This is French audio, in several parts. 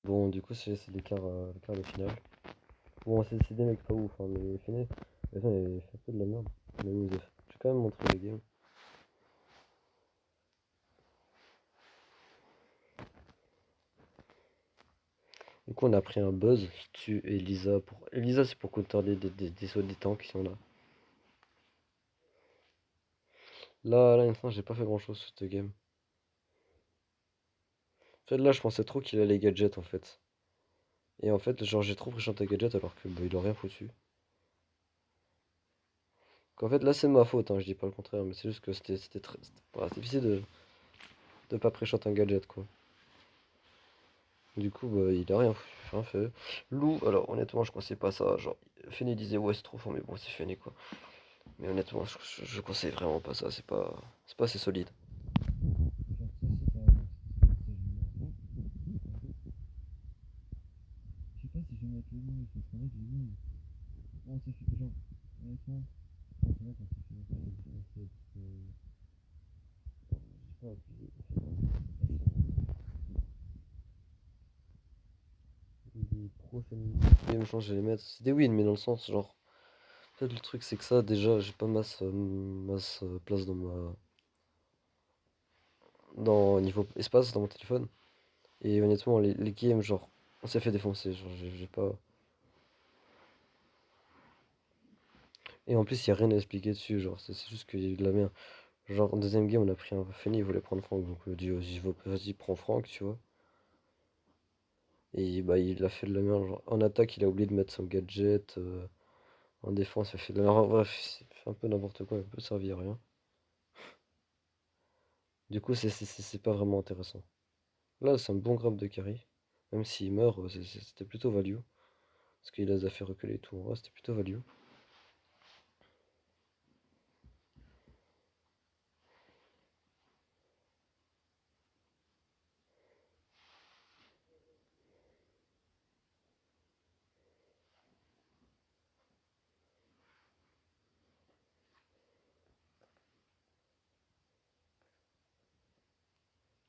Bon, du coup, c'est l'écart de finale. Bon, c'est des mecs pas ouf, hein, mais Fene, attends, il fait un peu de la merde. Mais oui, j'ai quand même montré les games. Du coup, on a pris un buzz qui tue Elisa. Elisa, c'est pour counter des sauts des tanks qui sont là. Là, l'instant, j'ai pas fait grand chose sur cette game. En fait, là, je pensais trop qu'il allait gadget en fait. Et en fait, genre, j'ai trop pris à gadget alors que bah, il a rien foutu. Qu'en fait, là, c'est ma faute, hein, je dis pas le contraire, mais c'est juste que c'était difficile de pas pré-shot un gadget quoi. Du coup, bah, il a rien fait. Lou, alors honnêtement, je conseille pas ça. Genre, Feni disait ouais, c'est trop fort, mais bon, c'est Feni quoi. Mais honnêtement, je conseille vraiment pas ça, c'est pas assez solide. Je sais pas si je vais mettre le nom, parce qu'en fait, j'ai vu. Non, c'est genre, honnêtement, quand c'est vrai, quand c'est fait ça, c'est je sais pas, les prochaines games, je pense que je vais les mettre. C'est des wins, mais dans le sens, genre. En fait, le truc, c'est que ça, déjà, j'ai pas masse place dans niveau espace dans mon téléphone. Et honnêtement, les games, genre, on s'est fait défoncer. Genre, j'ai pas. Et en plus, il y a rien à expliquer dessus. Genre, c'est juste qu'il y a eu de la merde. Genre, en deuxième game, on a pris un Feni, il voulait prendre Franck. Donc, on lui a dit, vas-y, prends Franck, tu vois. Et bah, il a fait de la merde. Genre, en attaque, il a oublié de mettre son gadget. En défense, il a fait de la merde. Bref, il fait un peu n'importe quoi, il peut servir à rien. Du coup, c'est pas vraiment intéressant. Là, c'est un bon grab de carry. Même s'il meurt, c'était plutôt value. Parce qu'il les a fait reculer et tout. En vrai, c'était plutôt value.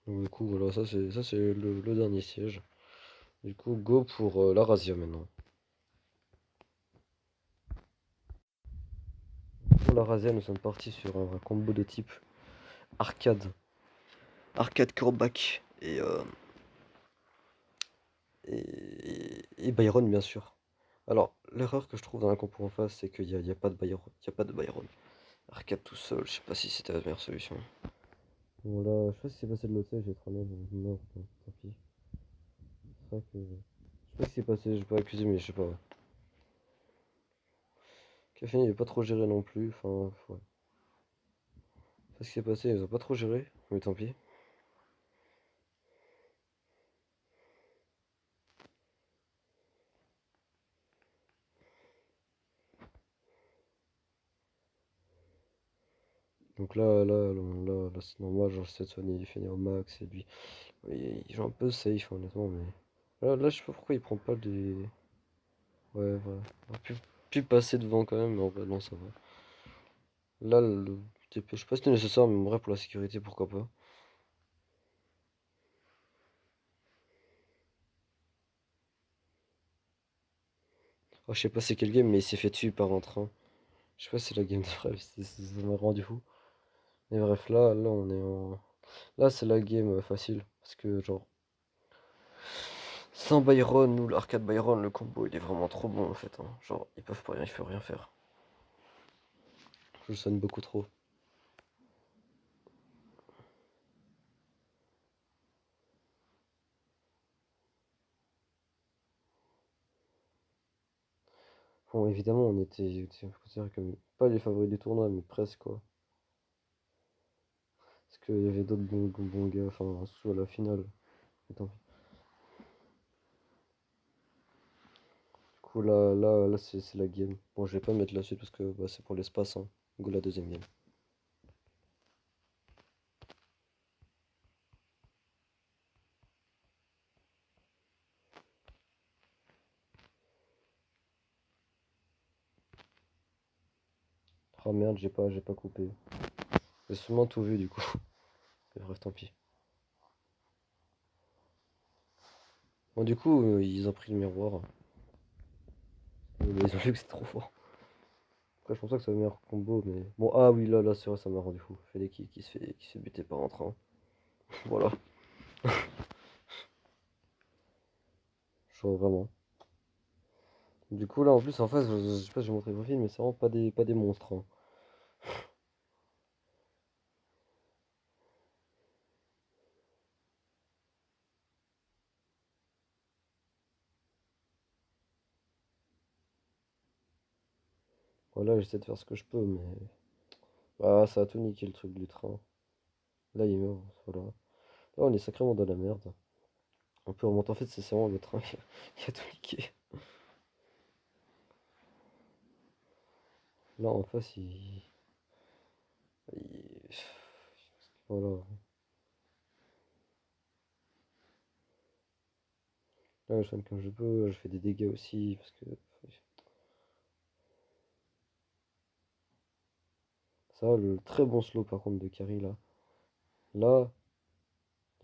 Donc, du coup, voilà, ça c'est le dernier siège. Du coup, go pour la Razia maintenant. Pour la Razia, nous sommes partis sur un combo de type arcade. Arcade coreback et Byron, bien sûr. Alors, l'erreur que je trouve dans la compo en face, c'est qu'il y a pas de Byron. Il y a pas de Byron. Arcade tout seul, je sais pas si c'était la meilleure solution. Bon là, je sais pas si c'est passé de l'autre siège, j'ai trop mal, non, tant pis. C'est vrai que. Je sais pas ce qui s'est passé, je vais pas accuser, mais je sais pas. Café, il est pas trop géré non plus, enfin, ouais. C'est ce qui s'est passé, ils ont pas trop géré, mais tant pis. Donc là c'est normal, genre cette Sony il finit au max et lui, il joue un peu safe honnêtement, mais là je sais pas pourquoi il prend pas des. Ouais, voilà. Il aurait pu passer devant quand même, mais en vrai, non, ça va. Là, le TP, je sais pas si c'était nécessaire, mais en vrai, pour la sécurité, pourquoi pas. Oh, je sais pas c'est quel game, mais il s'est fait tuer par un train. Je sais pas si c'est la game de bref, ça m'a rendu fou. Mais bref, là, on est en. Là, c'est la game facile. Parce que, genre, sans Byron ou l'arcade Byron, le combo, il est vraiment trop bon, en fait, hein. Genre, ils peuvent pas rien, il faut rien faire. Je le sonne beaucoup trop. Bon, évidemment, on était considérés comme, pas les favoris du tournoi, mais presque, quoi. Parce qu'il y avait d'autres bons gars, enfin, sous à la finale. Attends. Du coup, là c'est la game. Bon, je vais pas mettre la suite parce que bah, c'est pour l'espace, hein. Go la deuxième game. Oh merde, j'ai pas coupé. J'ai seulement tout vu, du coup. Mais bref, tant pis. Bon, du coup, ils ont pris le miroir. Ils ont vu que c'est trop fort. Après, je pense pas que c'est le meilleur combo, mais. Bon, ah oui, là, c'est vrai, ça m'a rendu fou. Fallait qui se fait buter par un train. Voilà. Genre vraiment. Du coup, là, en plus, en face, je sais pas si j'ai montré le profil, mais c'est vraiment pas des monstres, hein. Voilà, j'essaie de faire ce que je peux, mais. Ah, ça a tout niqué le truc du train. Là, il meurt, voilà. Là, on est sacrément dans la merde. On peut remonter, en fait, c'est vraiment le train qui a tout niqué. Là, en face, il- Voilà. Là, je soigne comme je peux, je fais des dégâts aussi, parce que. Ça, le très bon slow, par contre, de Carry, là. Là,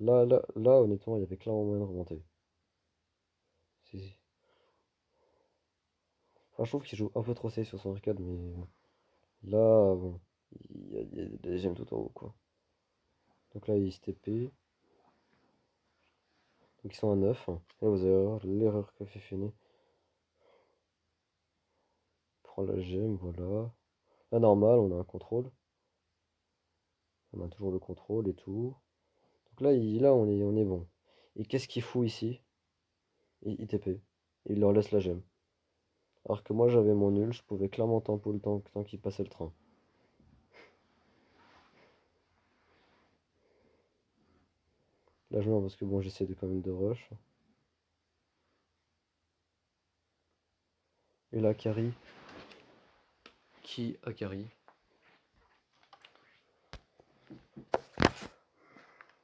là, honnêtement, il y avait clairement moyen de remonter. Si, si. Enfin, je trouve qu'il joue un peu trop safe sur son arcade, mais là, bon, il y a des gemmes tout en haut, quoi. Donc là, il se TP. Donc ils sont à 9. Et vous allez voir l'erreur qu'a fait Fene. Prend la gemme, voilà. Là, normal, on a un contrôle. On a toujours le contrôle et tout. Donc là, on est bon. Et qu'est-ce qu'il fout ici? Il TP. Il leur laisse la gemme. Alors que moi, j'avais mon nul, je pouvais clairement tempo le temps, tant qu'il passait le train. Là, je meurs parce que bon, j'essaie de quand même de rush. Et là, carry. Qui a carry?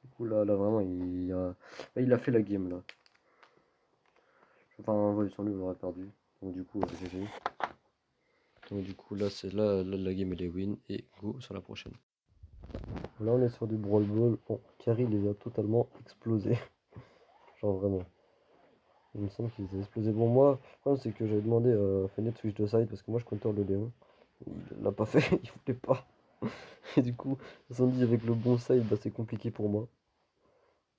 Du coup, là vraiment, il a fait la game, là. Enfin, ouais, sans lui, on aurait perdu. Donc, du coup, GG. Donc, du coup, là, la game, elle est win. Et go sur la prochaine. Là, on est sur du Brawl Ball. Bon, Carry les a totalement explosés. Genre, vraiment. Il me semble qu'ils ont explosé. Bon, moi, le problème, c'est que j'avais demandé à Fennet de switch de side parce que moi, je comptais le Léon. Il l'a pas fait, il voulait pas. Et du coup, ils se sont dit, avec le bon side, bah, c'est compliqué pour moi.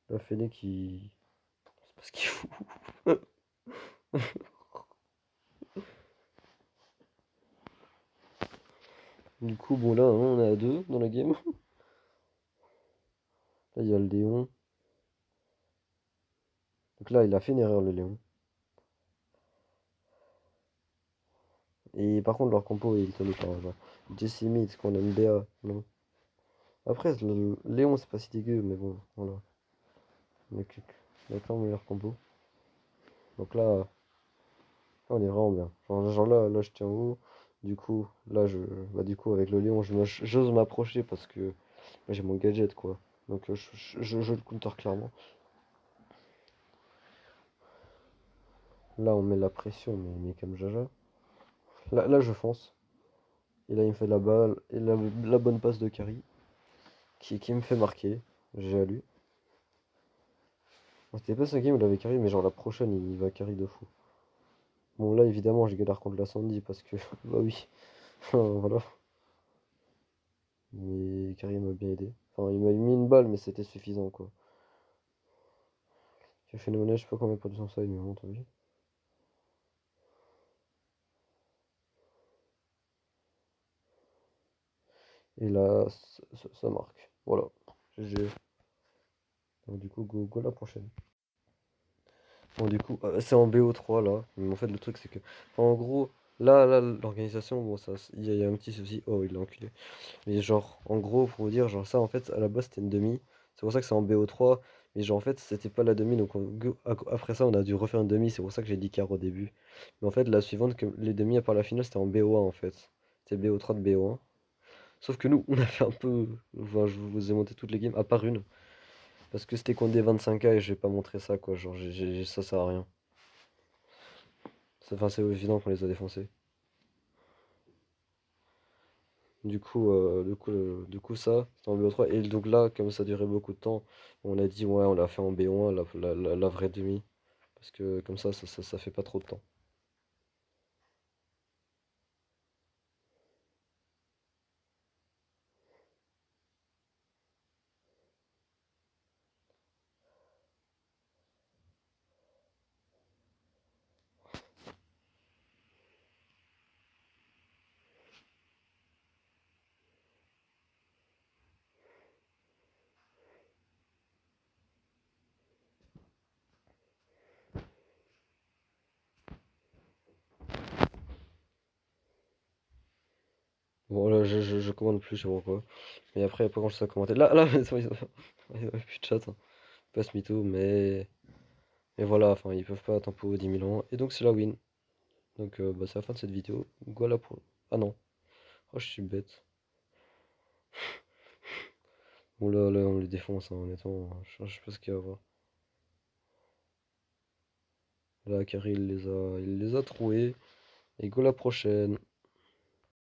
Là, Fennet qui. C'est pas ce qu'il fout. Du coup, bon, là, on est à 2 dans la game. Là, il y a le Léon. Donc là, il a fait une erreur, le Léon. Et par contre, leur compo, il tenait pas. Genre, Jesse Mid, qu'on aime BA, non. Après, le Léon, c'est pas si dégueu, mais bon, voilà. Donc, il a clairement meilleur combo. Donc là, on est vraiment bien. Genre là, je tiens haut. Du coup, là, bah, du coup, avec le Léon, j'ose m'approcher parce que bah, j'ai mon gadget, quoi. Donc, je le counter clairement. Là, on met la pression, mais comme Jaja. Là, je fonce. Et là, il me fait la balle. Et la bonne passe de carry. Qui me fait marquer. J'ai à lui. Bon, c'était pas ce game où il avait carry, mais genre la prochaine, il va carry de fou. Bon, là, évidemment, je galère contre la Sandy parce que, bah oui, voilà. Mais carry m'a bien aidé. Enfin, il m'a mis une balle, mais c'était suffisant, quoi. J'ai fait une monnaie, je sais pas combien il a perdu son side, mais bon, tant pis. Et là, ça marque. Voilà. GG. Donc, du coup, go la prochaine. Bon, du coup, c'est en BO3 là. Mais en fait, le truc, c'est que. Enfin, en gros, là, l'organisation, bon, il y a un petit souci. Oh, il l'a enculé. Mais genre, en gros, pour vous dire, genre, ça, en fait, à la base, c'était une demi. C'est pour ça que c'est en BO3. Mais genre, en fait, c'était pas la demi. Donc, après ça, on a dû refaire une demi. C'est pour ça que j'ai dit quart au début. Mais en fait, la suivante, que les demi à part la finale, c'était en BO1 en fait. C'était BO3 de BO1. Sauf que nous, on a fait un peu. Enfin, je vous ai monté toutes les games, à part une. Parce que c'était contre des 25K et je vais pas montrer ça, quoi. Genre, ça sert à rien. Enfin, c'est évident qu'on les a défoncés. Du coup, ça, c'était en BO3. Et donc là, comme ça durait beaucoup de temps, on a dit, ouais, on l'a fait en BO1, la vraie demi. Parce que comme ça fait pas trop de temps. Bon là je commande plus, je sais pas pourquoi. Mais après quand je sais commenter. Là ils ont plus de chat, hein. Pas ce mytho, mais voilà, enfin ils peuvent pas tempo 10 000 ans. Et donc c'est la win. Donc bah, c'est la fin de cette vidéo. Voilà pour. Ah non. Oh je suis bête. Bon là on les défonce hein, honnêtement. Je sais pas ce qu'il y a à voir. Là Carré il les a troués. Et go la prochaine.